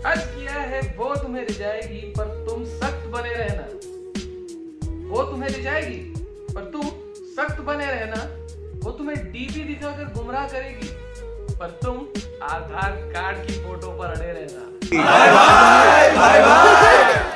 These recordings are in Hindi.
हद किया है वो तुम्हें रिझाएगी पर तुम सख्त बने रहना। वो तुम्हें रिझाएगी पर तुम सख्त बने रहना। वो तुम्हें डीपी दिखाकर गुमराह करेगी पर तुम आधार कार्ड की फोटो पर अड़े रहना। Bye bye bye bye.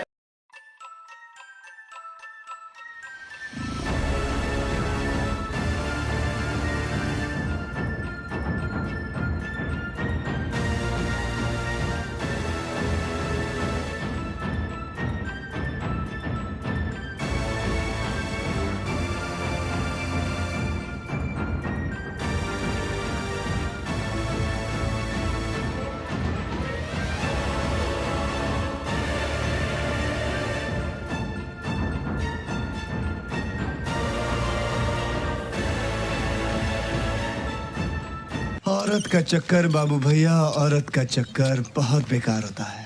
औरत का चक्कर बाबू भैया, औरत का चक्कर बहुत बेकार होता है।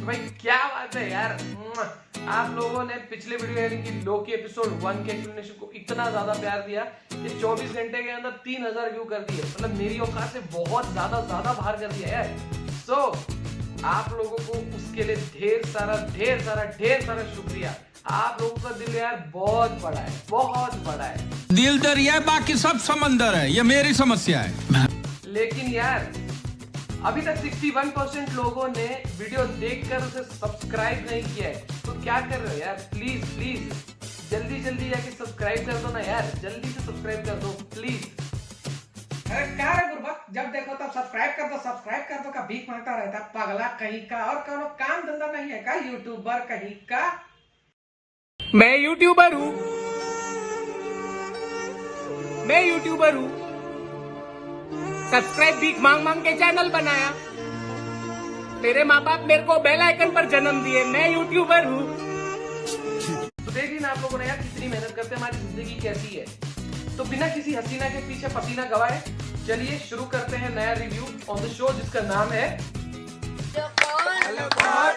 भाई क्या बात है यार, आप लोगों ने पिछले वीडियो यानी कि लोकी एपिसोड 1 के एक्सप्लेनेशन को इतना ज्यादा प्यार दिया कि 24 घंटे के अंदर 3000 व्यू कर दिए। मतलब मेरी औकात से बहुत ज्यादा बाहर कर दिया यार। सो आप लोगों को उसके लिए ढेर सारा शुक्रिया। आप लोगों का दिल यार बहुत बड़ा है। दिल दरिया है, बाकी सब समंदर है, ये मेरी समस्या है। लेकिन यार अभी तक 61% लोगों ने वीडियो देखकर उसे सब्सक्राइब नहीं किया है। तो क्या कर रहे हो यार, प्लीज जल्दी जाके सब्सक्राइब कर दो ना यार, जल्दी से सब्सक्राइब कर दो प्लीज। अरे क्या रे गुरबत, जब देखो तब सब्सक्राइब कर दो का भीख मांगता रहता पगला कहीं का। और कोनो काम धंधा नहीं है का यूट्यूबर कहीं का? मैं यूट्यूबर हूँ। सब्सक्राइब भीख मांग के चैनल बनाया। मेरे माँ बाप मेरे को बेल आइकन पर जन्म दिए। मैं यूट्यूबर हूँ। तो देखिए ना आप लोगों ने यार कितनी मेहनत करते हैं, हमारी जिंदगी कैसी है। तो बिना किसी हसीना के पीछे पसीना गवाए चलिए शुरू करते हैं नया रिव्यू ऑन द शो जिसका नाम है हेलो कौन?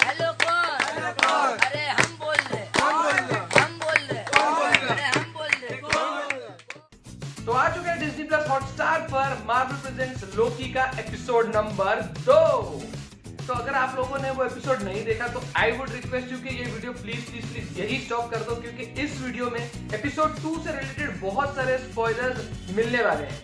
अरे हम बोल रहे। तो आ चुके हैं डिज्नी प्लस हॉटस्टार पर मार्वल प्रेजेंट्स लोकी का एपिसोड नंबर 2। तो अगर आप लोगों ने वो एपिसोड नहीं देखा तो आई वुड रिक्वेस्ट यू कि ये वीडियो प्लीज यही स्टॉप कर दो, क्योंकि इस वीडियो में एपिसोड 2 से रिलेटेड बहुत सारे स्पॉयलर्स मिलने वाले हैं।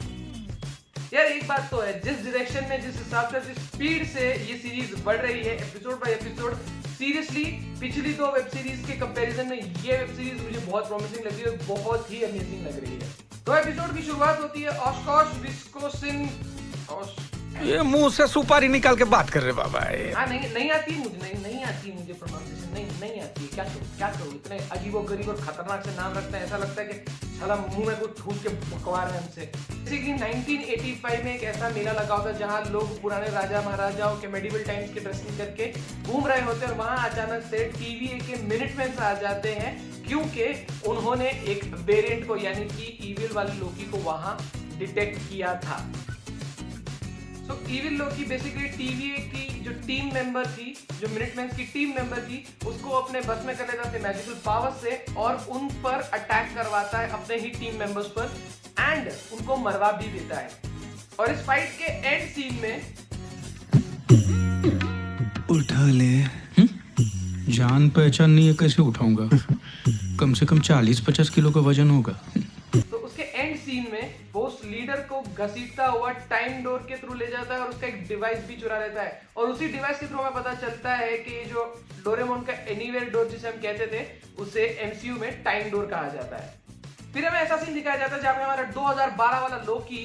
यार एक बात तो है, जिस डायरेक्शन में, जिस हिसाब से, जिस स्पीड से ये सीरीज बढ़ रही है एपिसोड बाय एपिसोड, सीरियसली पिछली 2 वेब सीरीज के कंपैरिजन में ये वेब सीरीज मुझे बहुत प्रॉमिसिंग लग रही है, बहुत ही अमेजिंग लग रही है। तो एपिसोड की शुरुआत होती है ऑशकोश विस्कोसिन। ये मुंह से सुपारी निकाल के बात कर रहे बाबा। हाँ नहीं आती मुझे प्रोनाउंसिएशन नहीं आती है। क्या करूँ इतने अजीबोगरीब और खतरनाक से नाम रखते हैं, ऐसा लगता है कि साला मुंह में कुछ ठूस के बकवा रहे हैं हमसे। जैसे कि 1985 में एक ऐसा मेला लगा होता है जहाँ लोग पुराने राजा महाराजाओं के मेडिवल टाइम्स के ड्रेसिंग करके घूम रहे होते हैं, और वहाँ अचानक से टीवीए के मिनटमैन आ जाते हैं, क्योंकि उन्होंने एक वेरिएंट को यानी कि इविल वाली लोकी को वहाँ डिटेक्ट किया था। तो इविल लोकी बेसिकली टीवीए की जो टीम मेंबर थी, जो मिनटमैन की टीम मेंबर थी, उसको अपने बस में कर लेता है मैजिकल पावर से और उन पर अटैक करवाता है अपने ही टीम मेंबर्स पर एंड उनको मरवा भी देता है। और इस फाइट के एंड सीन में उठा ले। जान पहचान नहीं है, कैसे उठाऊंगा? कम से कम 40-50 किलो का वजन होगा। तो उसके एंड सीन में वो उस लीडर को घसीटता हुआ टाइम डोर के थ्रू ले जाता है और उसका एक डिवाइस भी चुरा लेता है, और उसी डिवाइस के थ्रू हमें पता चलता है कि जो डोरेमोन का एनीवेयर डोर जिसे हम कहते थे, उसे एमसीयू में टाइम डोर कहा जाता है। फिर हमें ऐसा सीन दिखाया जाता है जहां पे हमारा 2012 वाला लोकी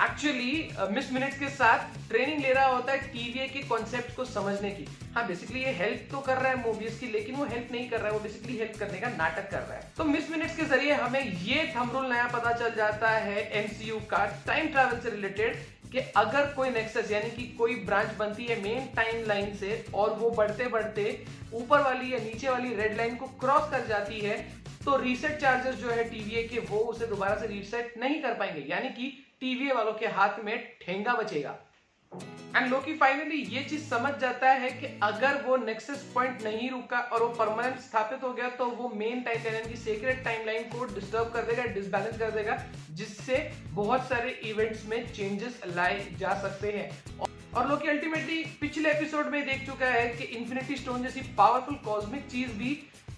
एक्चुअली मिस मिनट्स के साथ ट्रेनिंग ले रहा होता है टीवीए के कॉन्सेप्ट को समझने की। हाँ बेसिकली ये हेल्प तो कर रहा है मूवीज की, लेकिन वो हेल्प नहीं कर रहा है, वो बेसिकली हेल्प करने का नाटक कर रहा है। तो मिस मिनट्स के जरिए हमें ये थंब रूल नया पता चल जाता है एमसीयू का टाइम ट्रैवल से रिलेटेड, कि अगर कोई नेक्सस यानी कि कोई ब्रांच बनती है मेन टाइम लाइन से और वो बढ़ते ऊपर वाली या नीचे वाली रेड लाइन को क्रॉस कर जाती है, तो रीसेट चार्जेस जो है टीवीए के वो उसे दोबारा से रीसेट नहीं कर पाएंगे, यानी कि टीवीए वालों के हाथ में ठेंगा बचेगा। एंड लोकी फाइनली ये चीज समझ जाता है कि अगर वो नेक्सस पॉइंट नहीं रुका और वो परमानेंट स्थापित हो गया तो वो मेन टाइमलाइन की सीक्रेट टाइमलाइन को डिस्टर्ब कर देगा, डिसबैलेंस कर देगा, जिससे बहुत सारे इवेंट्स में चेंजेस लाए जा सकते हैं। और लोकी अल्टीमेटली पिछले एपिसोड में देख चुका है कि इन्फिनिटी स्टोन जैसी पावरफुल कॉस्मिक चीज भी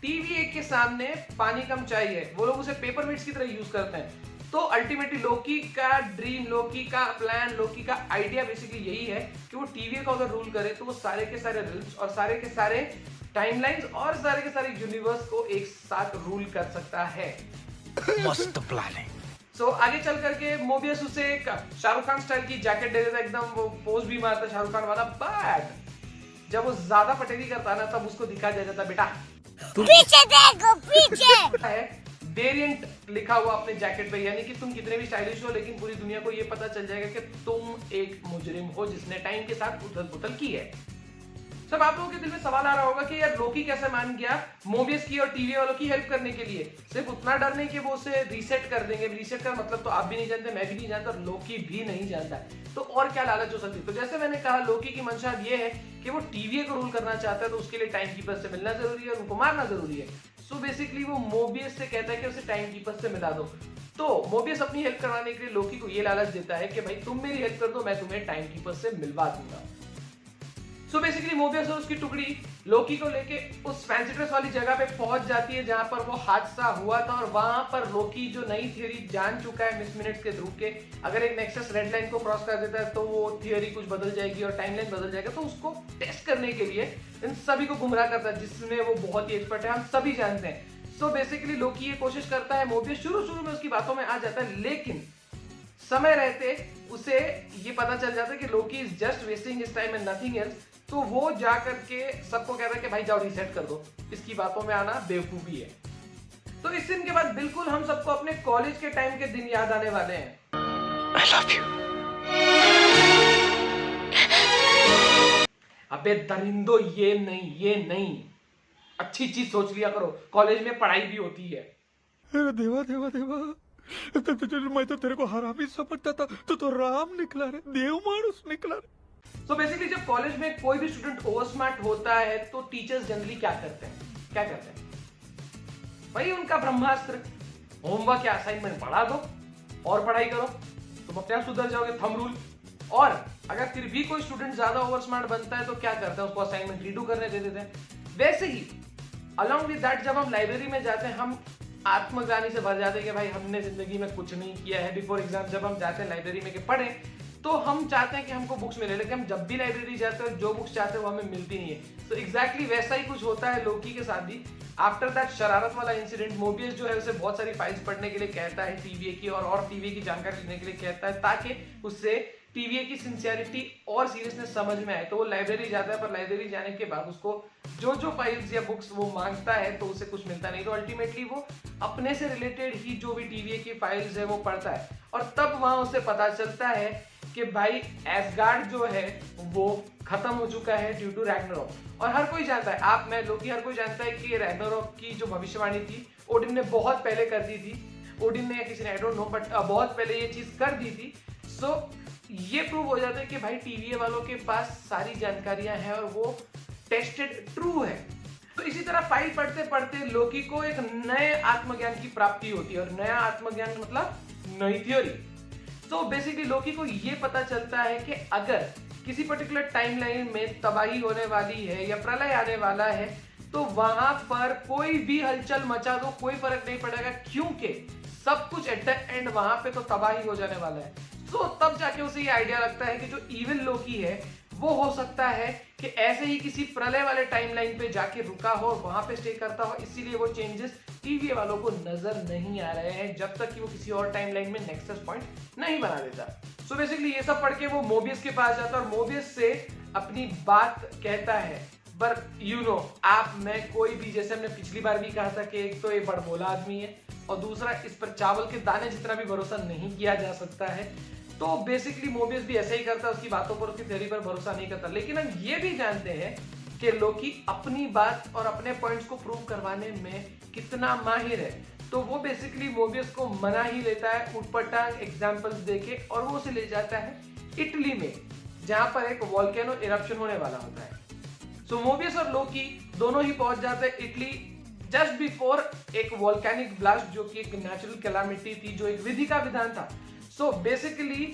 TVA के सामने पानी कम चाहिए, वो लोग उसे पेपर वेट्स की तरह यूज करते हैं। तो अल्टीमेटली लोकी का ड्रीम, लोकी का प्लान, लोकी का आइडिया बेसिकली यही है कि वो TVA का अगर रूल करे तो वो सारे के सारे रिल्स और सारे के सारे टाइमलाइंस और सारे के सारे यूनिवर्स को एक साथ रूल कर सकता है। मस्त प्लान है। सो आगे चल करके मोबियस उसे एक शाहरुख खान स्टाइल की जैकेट दे देता, एकदम वो पोज भी मारता शाहरुख खान वाला, बट जब वो ज्यादा पटेरी करता ना तब उसको दिखा जाता बेटा पीछे देखो पीछे है वेरिएंट लिखा हुआ अपने जैकेट पे, यानी कि तुम कितने भी स्टाइलिश हो लेकिन पूरी दुनिया को ये पता चल जाएगा कि तुम एक मुजरिम हो जिसने टाइम के साथ उथल पुथल की है। सब आप लोगों के दिल में सवाल आ रहा होगा कि यार लोकी कैसे मान गया मोबियस की और TVA वालों की हेल्प करने के लिए। सिर्फ उतना डर नहीं कि वो उसे रीसेट कर देंगे, रीसेट का मतलब तो आप भी नहीं जानते, मैं भी नहीं जानता और लोकी भी नहीं जानता, तो और क्या लालच हो सकती है। तो जैसे मैंने कहा लोकी की मंशा ये है कि वो TVA को रूल करना चाहता है, तो उसके लिए टाइम कीपर से मिलना जरूरी है और उनको मारना जरूरी है। सो बेसिकली वो मोबियस से कहता है कि उसे टाइम कीपर से मिला दो। तो मोबियस अपनी हेल्प करवाने के लिए लोकी को ये लालच देता है कि भाई तुम मेरी हेल्प कर दो, मैं तुम्हें टाइम कीपर से मिलवा दूंगा। सो बेसिकली मोबियस और उसकी टुकड़ी लोकी को लेके उस फैंसी ड्रेस वाली जगह पे पहुंच जाती है जहां पर वो हादसा हुआ था, और वहां पर लोकी जो नई थ्योरी जान चुका है मिस मिनट्स के थ्रू के अगर एक नेक्सस रेड लाइन को क्रॉस कर देता है तो वो थ्योरी कुछ बदल जाएगी और टाइमलाइन बदल जाएगा, तो उसको टेस्ट करने के लिए इन सभी को गुमराह करता है जिसमें वो बहुत ही एक्सपर्ट है, हम सभी जानते हैं। सो बेसिकली लोकी ये कोशिश करता है, मोबियस शुरू में उसकी बातों में आ जाता है, लेकिन समय रहते उसे ये पता चल जाता है कि Loki is just wasting his time and nothing else. तो वो जाकर के सबको कहता है कि भाई जाओ रीसेट कर दो, इसकी बातों में आना बेवकूफी है। तो इस सीन के बाद बिल्कुल हम सबको अपने कॉलेज के टाइम के दिन याद आने वाले हैं। I love you. अबे दरिंदो ये नहीं, अच्छी चीज सोच लिया करो, कॉलेज में पढ़ाई भी होती है। अरे देवा देवा देवा, मैं तो तेरे को हरामी समझता था, तो राम निकला रे, देव मानुस निकला रे। सो बेसिकली जब कॉलेज में कोई भी स्टूडेंट ओवर स्मार्ट होता है तो टीचर्स जनरली क्या करते हैं भाई उनका ब्रह्मास्त्र, होमवर्क या असाइनमेंट बढ़ा दो और पढ़ाई करो, तुम अपने आप सुधर जाओगे, थंब रूल। और अगर फिर भी कोई स्टूडेंट ज्यादा ओवर स्मार्ट बनता है तो क्या करते हैं, उसको असाइनमेंट रीडू करने दे देते हैं। वैसे ही अलॉन्ग विद दैट जब हम लाइब्रेरी में जाते हैं हम आत्मग्लानि से भर जाते हैं कि भाई हमने जिंदगी में कुछ नहीं किया है। बिफोर एग्जाम जब हम जाते हैं लाइब्रेरी में कि पढ़े तो हम चाहते हैं कि हमको बुक्स मिले, लेकिन हम जब भी लाइब्रेरी जाते हैं जो बुक्स चाहते हैं वो हमें मिलती नहीं है। तो एग्जैक्टली वैसा ही कुछ होता है लोकी के साथ भी। आफ्टर दैट शरारत वाला इंसिडेंट मोबियस जो है उसे बहुत सारी फाइल्स पढ़ने के लिए कहता है TVA की, और TVA की जानकारी लेने के लिए कहता है ताकि उससे TVA की सिंसियरिटी और सीरियसनेस समझ में आए। तो वो लाइब्रेरी जाता है, पर लाइब्रेरी जाने के बाद उसको जो फाइल्स या बुक्स वो मांगता है तो उसे कुछ मिलता नहीं, तो अल्टीमेटली वो अपने से रिलेटेड ही जो भी TVA की फाइल्स है वो पढ़ता है, और तब वहां उसे पता चलता है कि भाई एसगार्ड जो है वो खत्म हो चुका है ड्यू टू रैग्नारोक। और हर कोई जानता है, आप मैं लोकी हर कोई जानता है कि रैग्नारोक की जो भविष्यवाणी थी ओडिन ने बहुत पहले कर दी थी, ओडिन ने या किसी ने आई डोंट नो बट बहुत पहले ये चीज कर दी थी। सो ये प्रूव हो जाता है कि भाई TVA वालों के पास सारी जानकारियां हैं और वो टेस्टेड ट्रू है। तो इसी तरह फाइल पढ़ते पढ़ते लोकी को एक नए आत्मज्ञान की प्राप्ति होती है, और नया आत्मज्ञान मतलब नई थ्योरी। तो बेसिकली लोकी को ये पता चलता है कि अगर किसी पर्टिकुलर टाइमलाइन में तबाही होने वाली है या प्रलय आने वाला है तो वहां पर कोई भी हलचल मचा दो कोई फर्क नहीं पड़ेगा, क्योंकि सब कुछ एट द एंड वहां पे तो तबाही हो जाने वाला है। तो तब जाके उसे ये आइडिया लगता है कि जो इविल लोकी है वो हो सकता है कि ऐसे ही किसी प्रलय वाले टाइमलाइन पे जाके रुका हो और वहां पे स्टे करता हो, इसीलिए वो चेंजेस TVA वालों को नजर नहीं आ रहे हैं जब तक कि वो किसी और टाइमलाइन में नेक्सस पॉइंट नहीं बना देता। सो बेसिकली ये सब पढ़ के वो मोबियस के पास जाता है और मोबियस से अपनी बात कहता है, पर यू नो आप मैं कोई भी, जैसे हमने पिछली बार भी कहा था कि एक तो ये बड़बोला आदमी है और दूसरा इस पर चावल के दाने जितना भी भरोसा नहीं किया जा सकता है। तो बेसिकली मोबियस भी ऐसा ही करता है, उसकी बातों पर, उसकी थ्योरी पर भरोसा नहीं करता। लेकिन हम ये भी जानते हैं कि लोकी अपनी बात और अपने पॉइंट्स को प्रूव करवाने में कितना माहिर है। तो वो बेसिकली मोबियस को मना ही लेता है उटपटांग एग्जांपल्स देके, और वो उसे ले जाता है इटली में जहां पर एक वोल्केनो इरप्शन होने वाला होता है। सो मोबियस और लोकी दोनों ही पहुंच जाते हैं इटली जस्ट बिफोर एक वोल्केनिक ब्लास्ट, जो कि एक नेचुरल कैलामिटी थी, जो एक विधि का विधान था। सो बेसिकली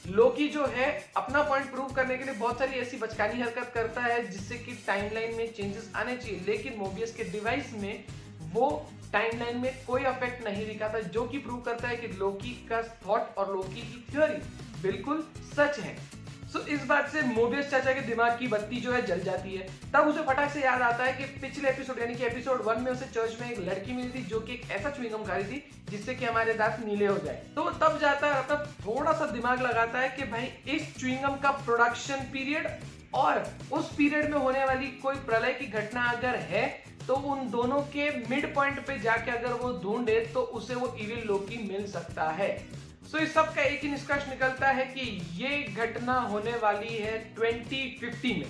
लोकी जो है अपना पॉइंट प्रूव करने के लिए बहुत सारी ऐसी बचकानी हरकत करता है जिससे कि टाइमलाइन में चेंजेस आने चाहिए, लेकिन मोबियस के डिवाइस में वो टाइमलाइन में कोई अफेक्ट नहीं दिखाता, जो कि प्रूव करता है कि लोकी का थॉट और लोकी की थ्योरी बिल्कुल सच है। सो इस बात से मोबियस चाचा के दिमाग की बत्ती जो है जल जाती है। तब उसे फटाक से याद आता है कि पिछले एपिसोड यानी कि एपिसोड 1 में उसे चर्च में एक लड़की मिली थी जो कि एक ऐसा च्युइंगम खा रही थी जिससे कि हमारे दांत नीले हो जाए। तो तब जाता है अपना थोड़ा सा दिमाग लगाता है कि भाई इस च्युइंगम का प्रोडक्शन पीरियड और उस पीरियड में होने वाली कोई प्रलय की घटना अगर है तो उन दोनों के मिड पॉइंट पे जाके अगर वो ढूंढे तो उसे वो इविल लोकी मिल सकता है। सो इस सब का एक ही निष्कर्ष निकलता है कि ये घटना होने वाली है 2050 में।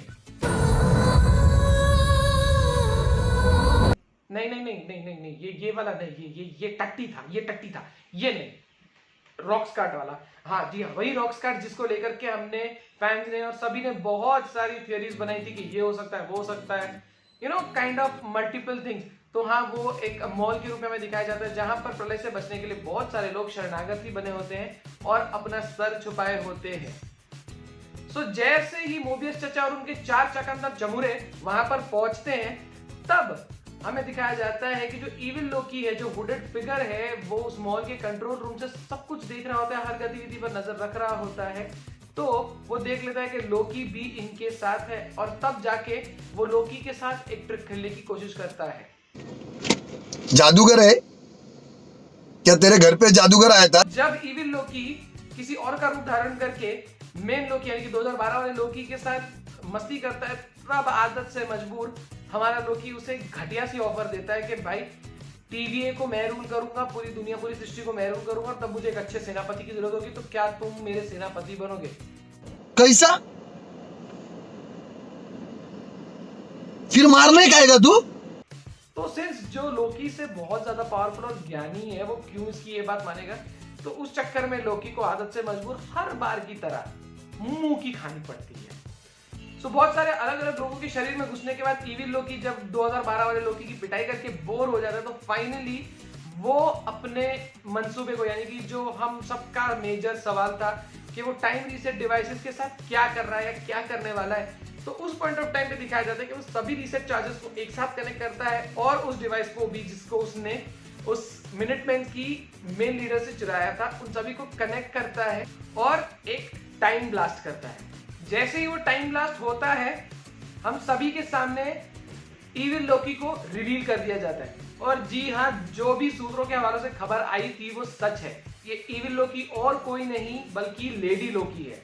नहीं, ये वाला नहीं, ये टट्टी था, ये नहीं, रॉक्सकार्ट वाला। हाँ जी हाँ, वही रॉक्सकार्ट जिसको लेकर के हमने फैंस ने और सभी ने बहुत सारी थियरीज बनाई थी कि ये हो सकता है, वो हो सकता है, you know kind of multiple things. तो हाँ, वो एक मॉल के रूप में हमें दिखाया जाता है जहां पर प्रलय से बचने के लिए बहुत सारे लोग शरणागत ही बने होते हैं और अपना सर छुपाए होते हैं। सो जैसे ही मोबियस चाचा और उनके 4 चकंदर चमुरे वहां पर पहुंचते हैं, तब हमें दिखाया जाता है कि जो इविल लोकी है, जो हुडेड फिगर है, वो उस मॉल के कंट्रोल रूम से सब कुछ देख रहा होता है, हर गतिविधि पर नजर रख रहा होता है। तो वो देख लेता है कि लोकी भी इनके साथ है और तब जाके वो लोकी के साथ एक ट्रिक खेलने की कोशिश करता है। जादूगर है क्या? तेरे घर पे जादूगर आया था? जब इविल लोकी किसी और का रूप धारण करके मेन लोकी यानी कि 2012 वाले लोकी के साथ मस्ती करता है, तब आदत से मजबूर हमारा लोकी उसे घटिया सी ऑफर देता है कि भाई टीवीए को मैं रूल करूंगा, पूरी दुनिया पूरी सृष्टि को मैं रूल करूंगा, तब मुझे एक अच्छे सेनापति की जरूरत होगी, तो क्या तुम मेरे सेनापति बनोगे? कैसा? फिर मारने का आएगा तू? तो सिंस जो लोकी से बहुत ज्यादा पावरफुल और ज्ञानी है, वो क्यों इसकी ये बात मानेगा? तो उस चक्कर में लोकी को आदत से मजबूर हर बार की तरह मुंह की खानी पड़ती है। तो बहुत सारे अलग अलग लोगों के शरीर में घुसने के बाद इविल लोकी जब 2012 वाले लोकी की पिटाई करके बोर हो जाता है, तो फाइनली वो अपने मंसूबे को, यानी कि जो हम सबका मेजर सवाल था कि वो टाइम रीसेट डिवाइसेस के साथ क्या कर रहा है या क्या करने वाला है, तो उस पॉइंट ऑफ टाइम पे दिखाया जाता है कि वो सभी रीसेट चार्जेस को एक साथ कनेक्ट करता है और उस डिवाइस को भी जिसको उसने उस मिनटमैन की मेन लीडर से चुराया था, उन सभी को कनेक्ट करता है और एक टाइम ब्लास्ट करता है। जैसे ही वो टाइम ब्लास्ट होता है, हम सभी के सामने इविल लोकी को रिवील कर दिया जाता है। और जी हाँ, जो भी सूत्रों के हवालों से खबर आई थी वो सच है। ये इविल लोकी और कोई नहीं बल्कि लेडी लोकी है।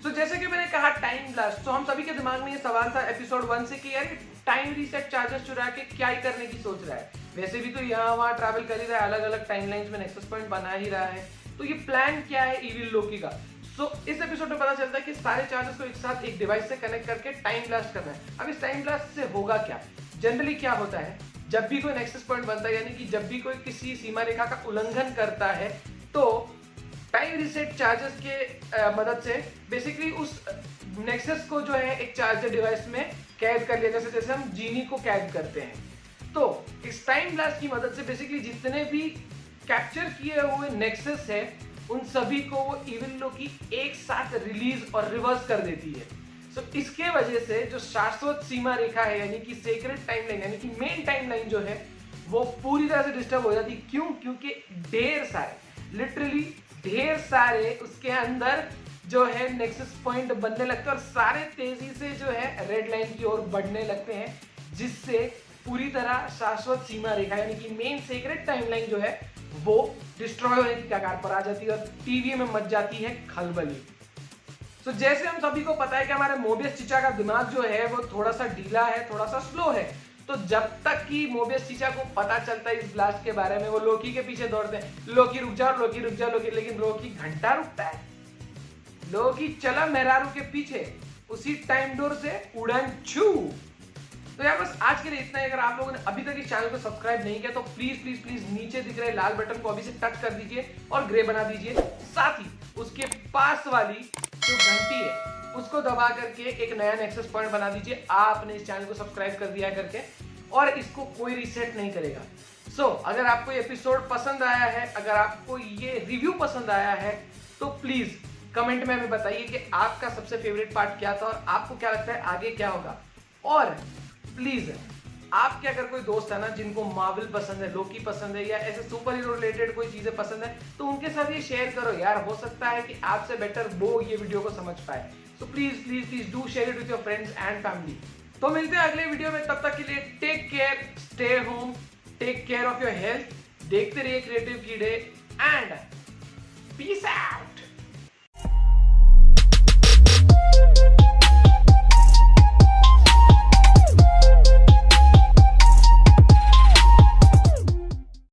तो जैसे कि मैंने कहा टाइम ब्लास्ट, तो हम सभी के दिमाग में ये सवाल था एपिसोड 1 से कि यार टाइम रीसेट चार्जेस चुरा के क्या ही करने की सोच रहा है। वैसे भी तो यहाँ वहाँ ट्रैवल कर ही रहा है, अलग अलग टाइमलाइंस में नेक्सस पॉइंट बना ही रहा है, तो ये प्लान क्या है इविल लोकी का? सो इस एपिसोड में पता चलता है कि सारे चार्जेस को एक साथ एक डिवाइस से कनेक्ट करके टाइम ब्लास्ट करना है। अब इस टाइम ब्लास्ट से होगा क्या? जनरली क्या होता है, जब भी कोई नेक्सस पॉइंट बनता है, यानी कि जब भी कोई किसी सीमा रेखा का उल्लंघन करता है, तो टाइम रीसेट चार्जेस के मदद से बेसिकली उस नेक्सस को जो है एक चार्जर डिवाइस में कैद कर लिया, जैसे हम जीनी को कैद करते हैं। तो इस टाइम ब्लास्ट की मदद से बेसिकली जितने भी कैप्चर किए हुए नेक्सस है, उन सभी को वो इविल लोकी एक साथ रिलीज और रिवर्स कर देती है। सो इसके वजह से जो शाश्वत सीमा रेखा है, यानी कि सीक्रेट टाइमलाइन, यानी कि मेन टाइमलाइन जो है, वो पूरी तरह से डिस्टर्ब हो जाती है। क्यों? क्योंकि ढेर सारे, लिटरली ढेर सारे उसके अंदर जो है नेक्सस पॉइंट बनने लगते हैं और सारे तेजी से जो है रेड लाइन की ओर बढ़ने लगते हैं, जिससे पूरी तरह शाश्वत सीमा रेखा यानी कि मेन सीक्रेट टाइमलाइन जो है वो डिस्ट्रॉय होने की कगार पर आ जाती है और टीवी में मच जाती है खलबली। तो जैसे हम सभी को पता है कि हमारे मोबियस चीचा का दिमाग जो है वो थोड़ा सा ढीला है, थोड़ा सा स्लो है, तो जब तक कि मोबियस चीचा को पता चलता है इस ब्लास्ट के बारे में, वो लोकी के पीछे दौड़ते हैं, लोकी रुक जा, लोकी रुक जा, लोकी, लेकिन लोकी घंटा रुकता है। लोकी चला मेहरारू के पीछे उसी टाइम डोर से उड़न छू। तो यार बस आज के लिए इतना ही। अगर आप लोगों ने अभी तक इस चैनल को सब्सक्राइब नहीं किया तो प्लीज प्लीज प्लीज नीचे दिख रहे लाल बटन को अभी से टच कर दीजिए और ग्रे बना दीजिए। साथ ही उसके पास वाली जो घंटी है उसको दबा करके एक नया नेक्सस पॉइंट बना दीजिए। आपने इस चैनल को सब्सक्राइब कर दिया करके, और इसको कोई रीसेट नहीं करेगा। सो अगर आपको ये एपिसोड पसंद आया है, अगर आपको ये रिव्यू पसंद आया है, तो प्लीज कमेंट में हमें बताइए कि आपका सबसे फेवरेट पार्ट क्या था और आपको क्या लगता है आगे क्या होगा। और प्लीज आपके अगर कोई दोस्त है ना जिनको मार्वल पसंद है, लोकी पसंद है या ऐसे सुपर हीरो रिलेटेड कोई चीजें पसंद है तो उनके साथ ये शेयर करो यार, हो सकता है कि आपसे बेटर वो ये वीडियो को समझ पाए। So please please please do share it with your friends and family. तो मिलते हैं अगले वीडियो में, तब तक के लिए take care, stay home, take care of your health, देखते रहिए क्रिएटिव कीड़े एंड पीस आउट।